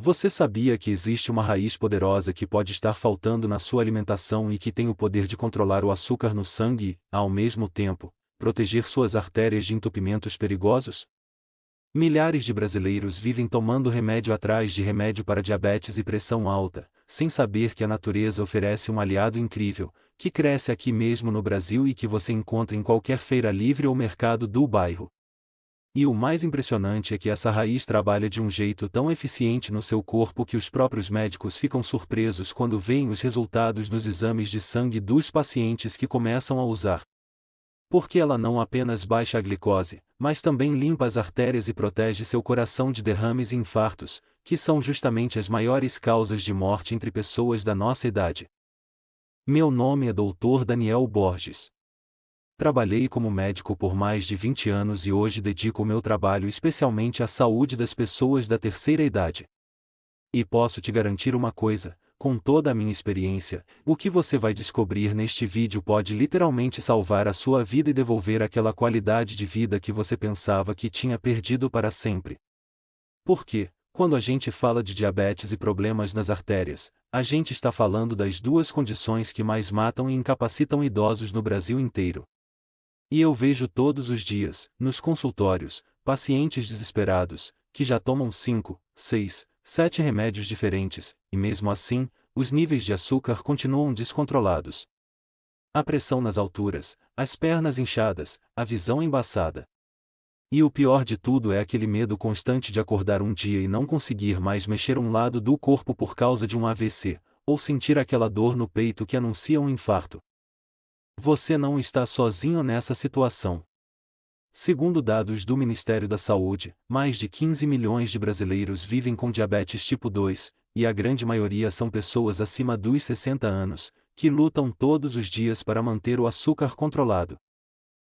Você sabia que existe uma raiz poderosa que pode estar faltando na sua alimentação e que tem o poder de controlar o açúcar no sangue e, ao mesmo tempo, proteger suas artérias de entupimentos perigosos? Milhares de brasileiros vivem tomando remédio atrás de remédio para diabetes e pressão alta, sem saber que a natureza oferece um aliado incrível, que cresce aqui mesmo no Brasil e que você encontra em qualquer feira livre ou mercado do bairro. E o mais impressionante é que essa raiz trabalha de um jeito tão eficiente no seu corpo que os próprios médicos ficam surpresos quando veem os resultados nos exames de sangue dos pacientes que começam a usar. Porque ela não apenas baixa a glicose, mas também limpa as artérias e protege seu coração de derrames e infartos, que são justamente as maiores causas de morte entre pessoas da nossa idade. Meu nome é Dr. Daniel Borges. Trabalhei como médico por mais de 20 anos e hoje dedico o meu trabalho especialmente à saúde das pessoas da terceira idade. E posso te garantir uma coisa, com toda a minha experiência, o que você vai descobrir neste vídeo pode literalmente salvar a sua vida e devolver aquela qualidade de vida que você pensava que tinha perdido para sempre. Porque, quando a gente fala de diabetes e problemas nas artérias, a gente está falando das duas condições que mais matam e incapacitam idosos no Brasil inteiro. E eu vejo todos os dias, nos consultórios, pacientes desesperados, que já tomam 5, 6, 7 remédios diferentes, e mesmo assim, os níveis de açúcar continuam descontrolados. A pressão nas alturas, as pernas inchadas, a visão embaçada. E o pior de tudo é aquele medo constante de acordar um dia e não conseguir mais mexer um lado do corpo por causa de um AVC, ou sentir aquela dor no peito que anuncia um infarto. Você não está sozinho nessa situação. Segundo dados do Ministério da Saúde, mais de 15 milhões de brasileiros vivem com diabetes tipo 2, e a grande maioria são pessoas acima dos 60 anos, que lutam todos os dias para manter o açúcar controlado.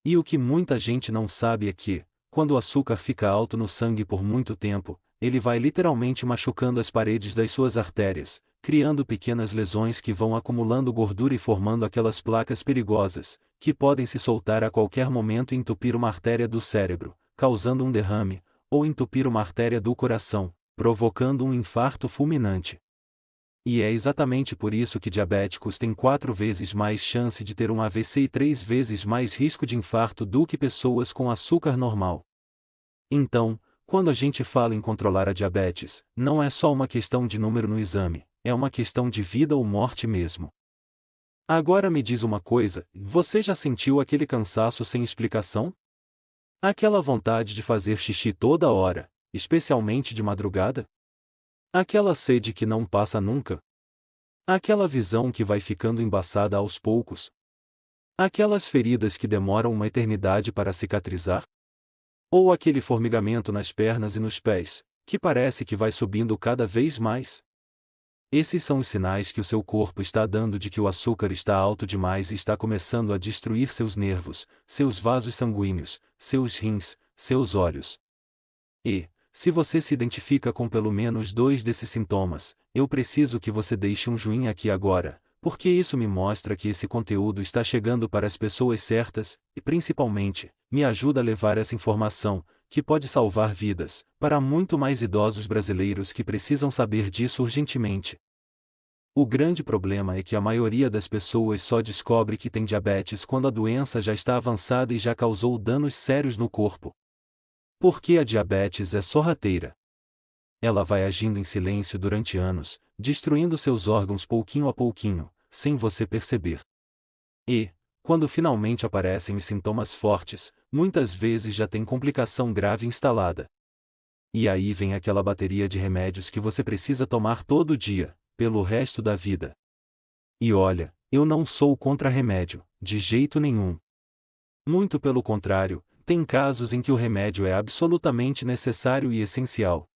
E o que muita gente não sabe é que, quando o açúcar fica alto no sangue por muito tempo, ele vai literalmente machucando as paredes das suas artérias, criando pequenas lesões que vão acumulando gordura e formando aquelas placas perigosas, que podem se soltar a qualquer momento e entupir uma artéria do cérebro, causando um derrame, ou entupir uma artéria do coração, provocando um infarto fulminante. E é exatamente por isso que diabéticos têm 4 vezes mais chance de ter um AVC e 3 vezes mais risco de infarto do que pessoas com açúcar normal. Então, quando a gente fala em controlar a diabetes, não é só uma questão de número no exame, é uma questão de vida ou morte mesmo. Agora me diz uma coisa, você já sentiu aquele cansaço sem explicação? Aquela vontade de fazer xixi toda hora, especialmente de madrugada? Aquela sede que não passa nunca? Aquela visão que vai ficando embaçada aos poucos? Aquelas feridas que demoram uma eternidade para cicatrizar? Ou aquele formigamento nas pernas e nos pés, que parece que vai subindo cada vez mais? Esses são os sinais que o seu corpo está dando de que o açúcar está alto demais e está começando a destruir seus nervos, seus vasos sanguíneos, seus rins, seus olhos. E, se você se identifica com pelo menos 2 desses sintomas, eu preciso que você deixe um joinha aqui agora, porque isso me mostra que esse conteúdo está chegando para as pessoas certas, e principalmente, me ajuda a levar essa informação, que pode salvar vidas, para muito mais idosos brasileiros que precisam saber disso urgentemente. O grande problema é que a maioria das pessoas só descobre que tem diabetes quando a doença já está avançada e já causou danos sérios no corpo. Porque a diabetes é sorrateira. Ela vai agindo em silêncio durante anos, destruindo seus órgãos pouquinho a pouquinho, sem você perceber. E, quando finalmente aparecem os sintomas fortes, muitas vezes já tem complicação grave instalada. E aí vem aquela bateria de remédios que você precisa tomar todo dia, pelo resto da vida. E olha, eu não sou contra remédio, de jeito nenhum. Muito pelo contrário, tem casos em que o remédio é absolutamente necessário e essencial.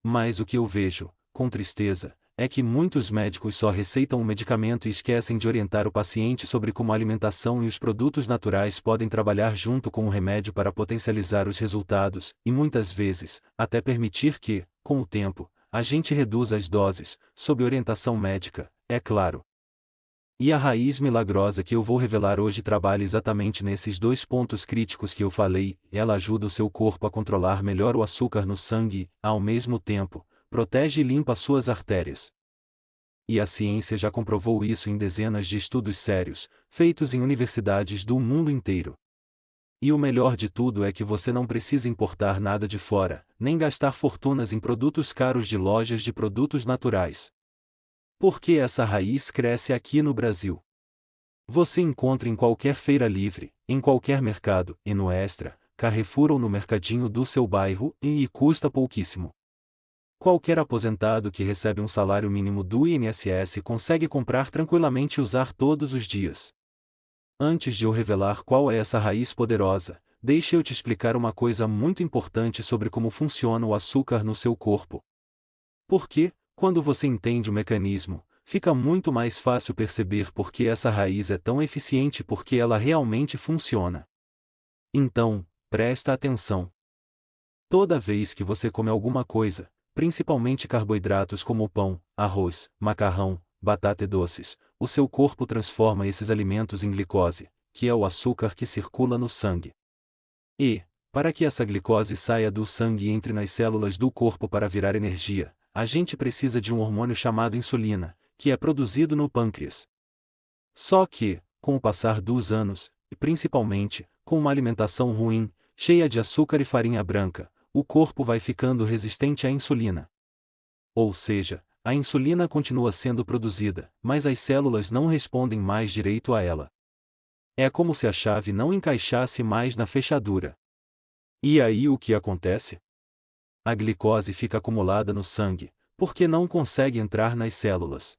Mas o que eu vejo, com tristeza, é que muitos médicos só receitam o medicamento e esquecem de orientar o paciente sobre como a alimentação e os produtos naturais podem trabalhar junto com o remédio para potencializar os resultados, e muitas vezes, até permitir que, com o tempo, a gente reduza as doses, sob orientação médica, é claro. E a raiz milagrosa que eu vou revelar hoje trabalha exatamente nesses 2 pontos críticos que eu falei, ela ajuda o seu corpo a controlar melhor o açúcar no sangue, ao mesmo tempo, protege e limpa suas artérias. E a ciência já comprovou isso em dezenas de estudos sérios, feitos em universidades do mundo inteiro. E o melhor de tudo é que você não precisa importar nada de fora, nem gastar fortunas em produtos caros de lojas de produtos naturais. Porque essa raiz cresce aqui no Brasil. Você encontra em qualquer feira livre, em qualquer mercado, e no Extra, Carrefour ou no mercadinho do seu bairro, e custa pouquíssimo. Qualquer aposentado que recebe um salário mínimo do INSS consegue comprar tranquilamente e usar todos os dias. Antes de eu revelar qual é essa raiz poderosa, deixe eu te explicar uma coisa muito importante sobre como funciona o açúcar no seu corpo. Porque, quando você entende o mecanismo, fica muito mais fácil perceber por que essa raiz é tão eficiente e por que ela realmente funciona. Então, presta atenção. Toda vez que você come alguma coisa, principalmente carboidratos como pão, arroz, macarrão, batata e doces, o seu corpo transforma esses alimentos em glicose, que é o açúcar que circula no sangue. E, para que essa glicose saia do sangue e entre nas células do corpo para virar energia, a gente precisa de um hormônio chamado insulina, que é produzido no pâncreas. Só que, com o passar dos anos, e principalmente, com uma alimentação ruim, cheia de açúcar e farinha branca, o corpo vai ficando resistente à insulina. Ou seja, a insulina continua sendo produzida, mas as células não respondem mais direito a ela. É como se a chave não encaixasse mais na fechadura. E aí o que acontece? A glicose fica acumulada no sangue, porque não consegue entrar nas células.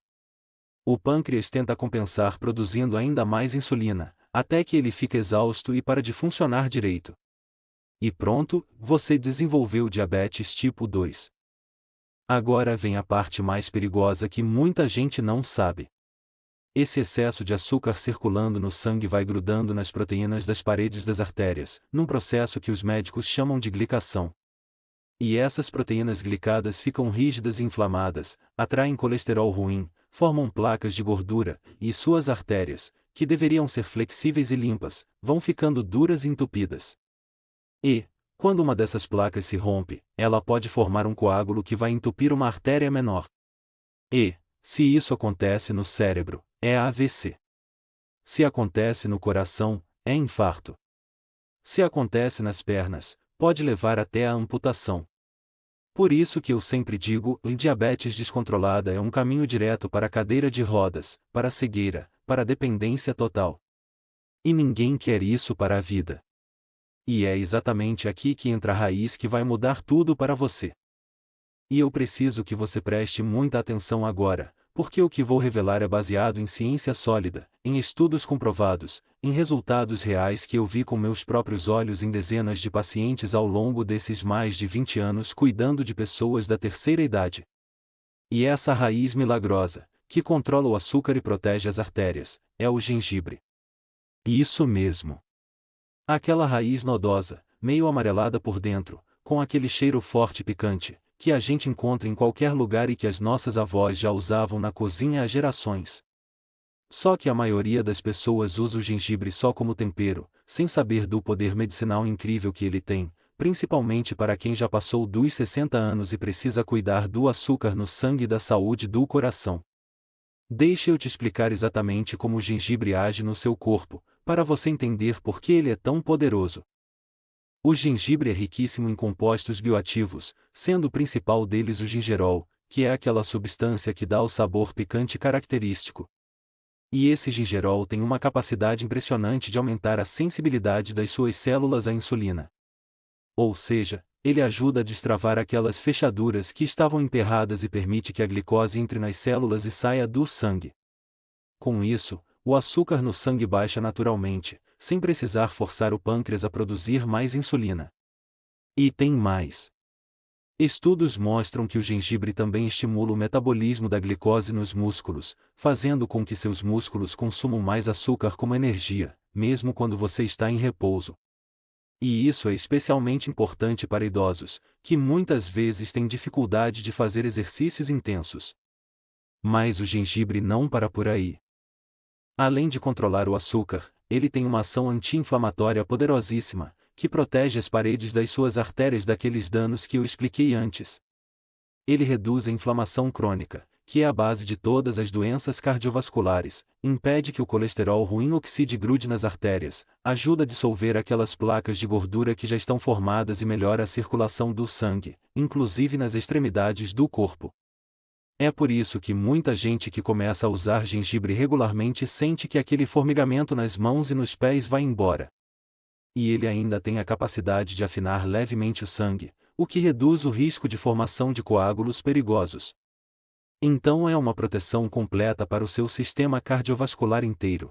O pâncreas tenta compensar produzindo ainda mais insulina, até que ele fica exausto e para de funcionar direito. E pronto, você desenvolveu diabetes tipo 2. Agora vem a parte mais perigosa que muita gente não sabe. Esse excesso de açúcar circulando no sangue vai grudando nas proteínas das paredes das artérias, num processo que os médicos chamam de glicação. E essas proteínas glicadas ficam rígidas e inflamadas, atraem colesterol ruim, formam placas de gordura, e suas artérias, que deveriam ser flexíveis e limpas, vão ficando duras e entupidas. E, quando uma dessas placas se rompe, ela pode formar um coágulo que vai entupir uma artéria menor. E, se isso acontece no cérebro, é AVC. Se acontece no coração, é infarto. Se acontece nas pernas, pode levar até a amputação. Por isso que eu sempre digo, a diabetes descontrolada é um caminho direto para a cadeira de rodas, para a cegueira, para a dependência total. E ninguém quer isso para a vida. E é exatamente aqui que entra a raiz que vai mudar tudo para você. E eu preciso que você preste muita atenção agora, porque o que vou revelar é baseado em ciência sólida, em estudos comprovados, em resultados reais que eu vi com meus próprios olhos em dezenas de pacientes ao longo desses mais de 20 anos cuidando de pessoas da terceira idade. E essa raiz milagrosa, que controla o açúcar e protege as artérias, é o gengibre. Isso mesmo. Aquela raiz nodosa, meio amarelada por dentro, com aquele cheiro forte e picante, que a gente encontra em qualquer lugar e que as nossas avós já usavam na cozinha há gerações. Só que a maioria das pessoas usa o gengibre só como tempero, sem saber do poder medicinal incrível que ele tem, principalmente para quem já passou dos 60 anos e precisa cuidar do açúcar no sangue e da saúde do coração. Deixa eu te explicar exatamente como o gengibre age no seu corpo, para você entender por que ele é tão poderoso. O gengibre é riquíssimo em compostos bioativos, sendo o principal deles o gingerol, que é aquela substância que dá o sabor picante característico. E esse gingerol tem uma capacidade impressionante de aumentar a sensibilidade das suas células à insulina. Ou seja, ele ajuda a destravar aquelas fechaduras que estavam emperradas e permite que a glicose entre nas células e saia do sangue. Com isso, o açúcar no sangue baixa naturalmente, sem precisar forçar o pâncreas a produzir mais insulina. E tem mais. Estudos mostram que o gengibre também estimula o metabolismo da glicose nos músculos, fazendo com que seus músculos consumam mais açúcar como energia, mesmo quando você está em repouso. E isso é especialmente importante para idosos, que muitas vezes têm dificuldade de fazer exercícios intensos. Mas o gengibre não para por aí. Além de controlar o açúcar, ele tem uma ação anti-inflamatória poderosíssima, que protege as paredes das suas artérias daqueles danos que eu expliquei antes. Ele reduz a inflamação crônica, que é a base de todas as doenças cardiovasculares, impede que o colesterol ruim oxide e grude nas artérias, ajuda a dissolver aquelas placas de gordura que já estão formadas e melhora a circulação do sangue, inclusive nas extremidades do corpo. É por isso que muita gente que começa a usar gengibre regularmente sente que aquele formigamento nas mãos e nos pés vai embora. E ele ainda tem a capacidade de afinar levemente o sangue, o que reduz o risco de formação de coágulos perigosos. Então é uma proteção completa para o seu sistema cardiovascular inteiro.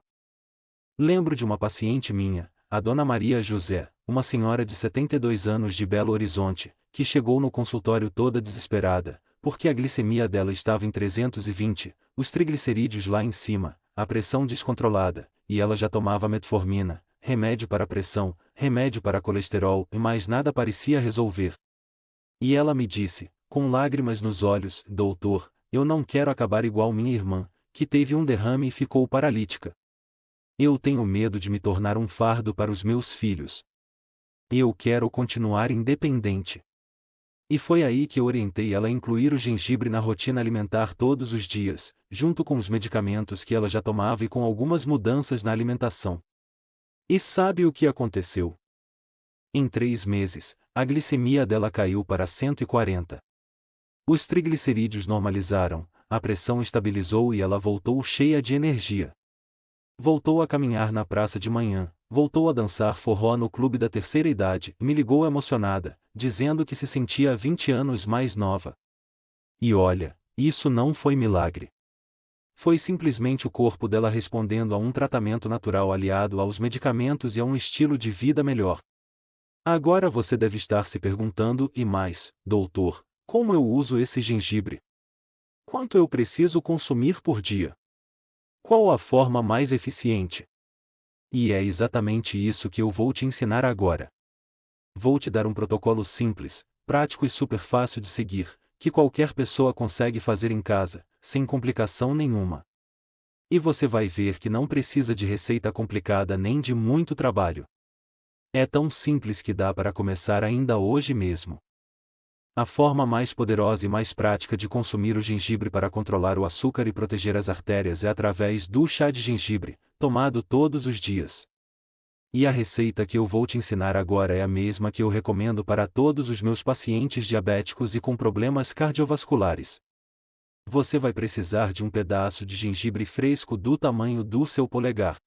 Lembro de uma paciente minha, a Dona Maria José, uma senhora de 72 anos de Belo Horizonte, que chegou no consultório toda desesperada, porque a glicemia dela estava em 320, os triglicerídeos lá em cima, a pressão descontrolada, e ela já tomava metformina, remédio para pressão, remédio para colesterol e mais nada parecia resolver. E ela me disse, com lágrimas nos olhos: doutor, eu não quero acabar igual minha irmã, que teve um derrame e ficou paralítica. Eu tenho medo de me tornar um fardo para os meus filhos. Eu quero continuar independente. E foi aí que eu orientei ela a incluir o gengibre na rotina alimentar todos os dias, junto com os medicamentos que ela já tomava e com algumas mudanças na alimentação. E sabe o que aconteceu? Em 3 meses, a glicemia dela caiu para 140. Os triglicerídeos normalizaram, a pressão estabilizou e ela voltou cheia de energia. Voltou a caminhar na praça de manhã, voltou a dançar forró no clube da terceira idade, me ligou emocionada, dizendo que se sentia 20 anos mais nova. E olha, isso não foi milagre. Foi simplesmente o corpo dela respondendo a um tratamento natural aliado aos medicamentos e a um estilo de vida melhor. Agora você deve estar se perguntando: e mais, doutor, como eu uso esse gengibre? Quanto eu preciso consumir por dia? Qual a forma mais eficiente? E é exatamente isso que eu vou te ensinar agora. Vou te dar um protocolo simples, prático e super fácil de seguir, que qualquer pessoa consegue fazer em casa, sem complicação nenhuma. E você vai ver que não precisa de receita complicada nem de muito trabalho. É tão simples que dá para começar ainda hoje mesmo. A forma mais poderosa e mais prática de consumir o gengibre para controlar o açúcar e proteger as artérias é através do chá de gengibre, tomado todos os dias. E a receita que eu vou te ensinar agora é a mesma que eu recomendo para todos os meus pacientes diabéticos e com problemas cardiovasculares. Você vai precisar de um pedaço de gengibre fresco do tamanho do seu polegar.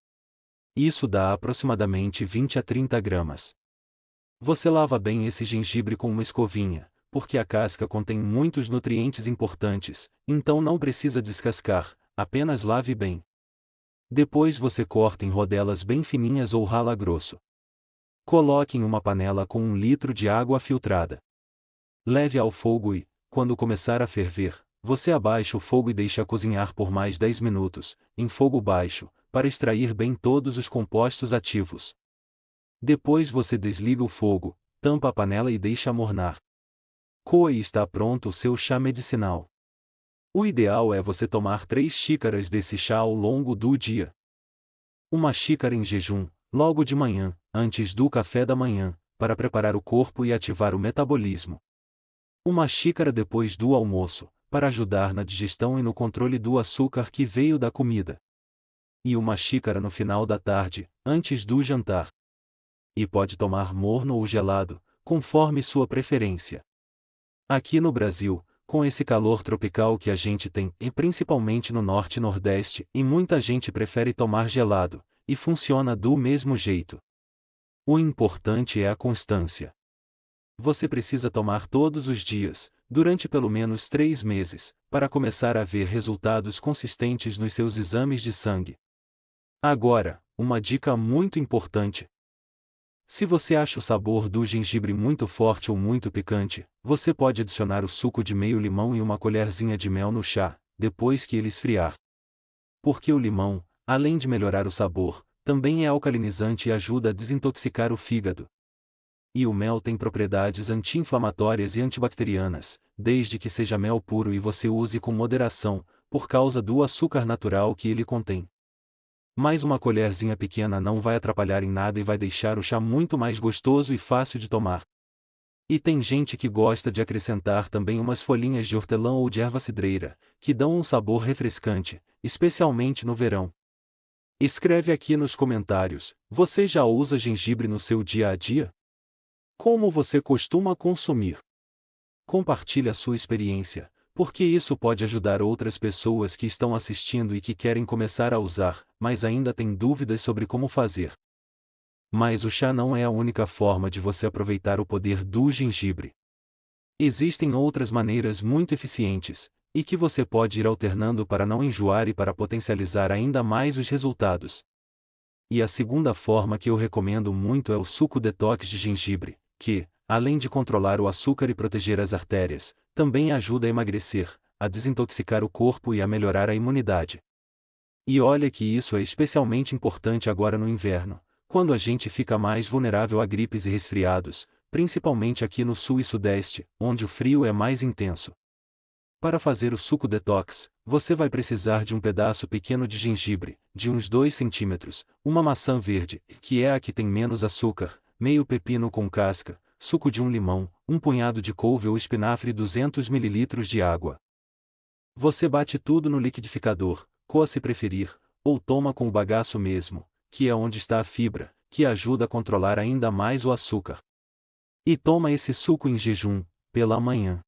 Isso dá aproximadamente 20 a 30 gramas. Você lava bem esse gengibre com uma escovinha, porque a casca contém muitos nutrientes importantes, então não precisa descascar, apenas lave bem. Depois você corta em rodelas bem fininhas ou rala grosso. Coloque em uma panela com 1 litro de água filtrada. Leve ao fogo e, quando começar a ferver, você abaixa o fogo e deixa cozinhar por mais 10 minutos, em fogo baixo, para extrair bem todos os compostos ativos. Depois você desliga o fogo, tampa a panela e deixa amornar. Coe e está pronto o seu chá medicinal. O ideal é você tomar 3 xícaras desse chá ao longo do dia. 1 xícara em jejum, logo de manhã, antes do café da manhã, para preparar o corpo e ativar o metabolismo. 1 xícara depois do almoço, para ajudar na digestão e no controle do açúcar que veio da comida. E 1 xícara no final da tarde, antes do jantar. E pode tomar morno ou gelado, conforme sua preferência. Aqui no Brasil, com esse calor tropical que a gente tem, e principalmente no norte e nordeste, e muita gente prefere tomar gelado, e funciona do mesmo jeito. O importante é a constância. Você precisa tomar todos os dias, durante pelo menos 3 meses, para começar a ver resultados consistentes nos seus exames de sangue. Agora, uma dica muito importante. Se você acha o sabor do gengibre muito forte ou muito picante, você pode adicionar o suco de meio limão e 1 colherzinha de mel no chá, depois que ele esfriar. Porque o limão, além de melhorar o sabor, também é alcalinizante e ajuda a desintoxicar o fígado. E o mel tem propriedades anti-inflamatórias e antibacterianas, desde que seja mel puro e você use com moderação, por causa do açúcar natural que ele contém. Mas 1 colherzinha pequena não vai atrapalhar em nada e vai deixar o chá muito mais gostoso e fácil de tomar. E tem gente que gosta de acrescentar também umas folhinhas de hortelã ou de erva cidreira, que dão um sabor refrescante, especialmente no verão. Escreve aqui nos comentários, você já usa gengibre no seu dia a dia? Como você costuma consumir? Compartilhe a sua experiência, porque isso pode ajudar outras pessoas que estão assistindo e que querem começar a usar, mas ainda têm dúvidas sobre como fazer. Mas o chá não é a única forma de você aproveitar o poder do gengibre. Existem outras maneiras muito eficientes, e que você pode ir alternando para não enjoar e para potencializar ainda mais os resultados. E a segunda forma que eu recomendo muito é o suco detox de gengibre, que, além de controlar o açúcar e proteger as artérias, também ajuda a emagrecer, a desintoxicar o corpo e a melhorar a imunidade. E olha que isso é especialmente importante agora no inverno, quando a gente fica mais vulnerável a gripes e resfriados, principalmente aqui no sul e sudeste, onde o frio é mais intenso. Para fazer o suco detox, você vai precisar de um pedaço pequeno de gengibre, de uns 2 centímetros, uma maçã verde, que é a que tem menos açúcar, meio pepino com casca, suco de um limão, um punhado de couve ou espinafre e 200 ml de água. Você bate tudo no liquidificador, coa se preferir, ou toma com o bagaço mesmo, que é onde está a fibra, que ajuda a controlar ainda mais o açúcar. E toma esse suco em jejum, pela manhã.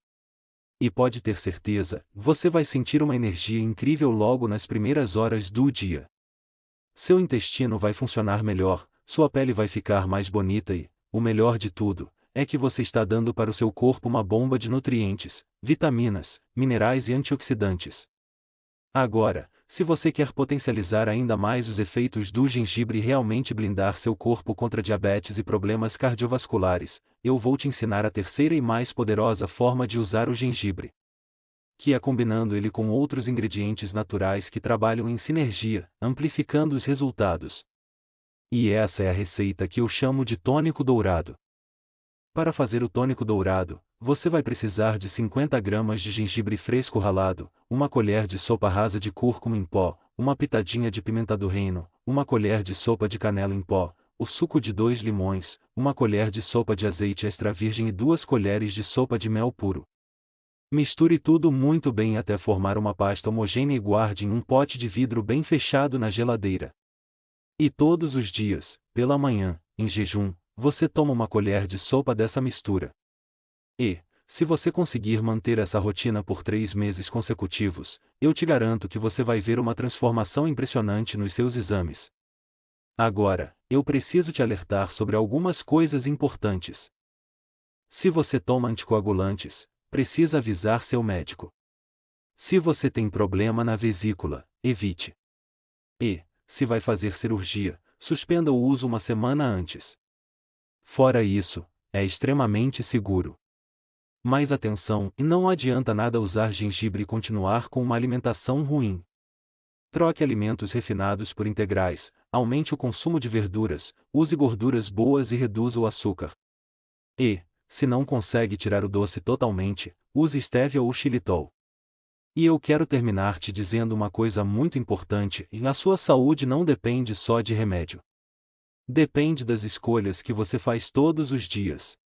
E pode ter certeza, você vai sentir uma energia incrível logo nas primeiras horas do dia. Seu intestino vai funcionar melhor, sua pele vai ficar mais bonita e, o melhor de tudo, é que você está dando para o seu corpo uma bomba de nutrientes, vitaminas, minerais e antioxidantes. Agora, se você quer potencializar ainda mais os efeitos do gengibre e realmente blindar seu corpo contra diabetes e problemas cardiovasculares, eu vou te ensinar a terceira e mais poderosa forma de usar o gengibre, que é combinando ele com outros ingredientes naturais que trabalham em sinergia, amplificando os resultados. E essa é a receita que eu chamo de tônico dourado. Para fazer o tônico dourado, você vai precisar de 50 gramas de gengibre fresco ralado, uma colher de sopa rasa de cúrcuma em pó, uma pitadinha de pimenta do reino, uma colher de sopa de canela em pó, o suco de 2 limões, uma colher de sopa de azeite extra virgem e 2 colheres de sopa de mel puro. Misture tudo muito bem até formar uma pasta homogênea e guarde em um pote de vidro bem fechado na geladeira. E todos os dias, pela manhã, em jejum, você toma uma colher de sopa dessa mistura. E, se você conseguir manter essa rotina por 3 meses consecutivos, eu te garanto que você vai ver uma transformação impressionante nos seus exames. Agora, eu preciso te alertar sobre algumas coisas importantes. Se você toma anticoagulantes, precisa avisar seu médico. Se você tem problema na vesícula, evite. E, se vai fazer cirurgia, suspenda o uso uma semana antes. Fora isso, é extremamente seguro. Mas atenção, e não adianta nada usar gengibre e continuar com uma alimentação ruim. Troque alimentos refinados por integrais, aumente o consumo de verduras, use gorduras boas e reduza o açúcar. E, se não consegue tirar o doce totalmente, use stevia ou xilitol. E eu quero terminar te dizendo uma coisa muito importante: a sua saúde não depende só de remédio. Depende das escolhas que você faz todos os dias.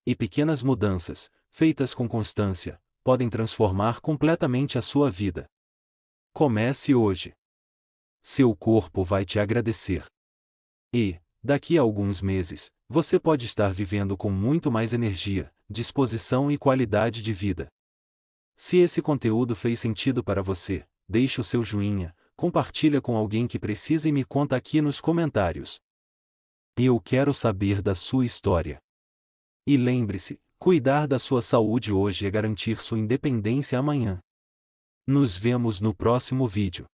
E pequenas mudanças, feitas com constância, podem transformar completamente a sua vida. Comece hoje. Seu corpo vai te agradecer. E, daqui a alguns meses, você pode estar vivendo com muito mais energia, disposição e qualidade de vida. Se esse conteúdo fez sentido para você, deixe o seu joinha, compartilha com alguém que precisa e me conta aqui nos comentários. Eu quero saber da sua história. E lembre-se, cuidar da sua saúde hoje é garantir sua independência amanhã. Nos vemos no próximo vídeo.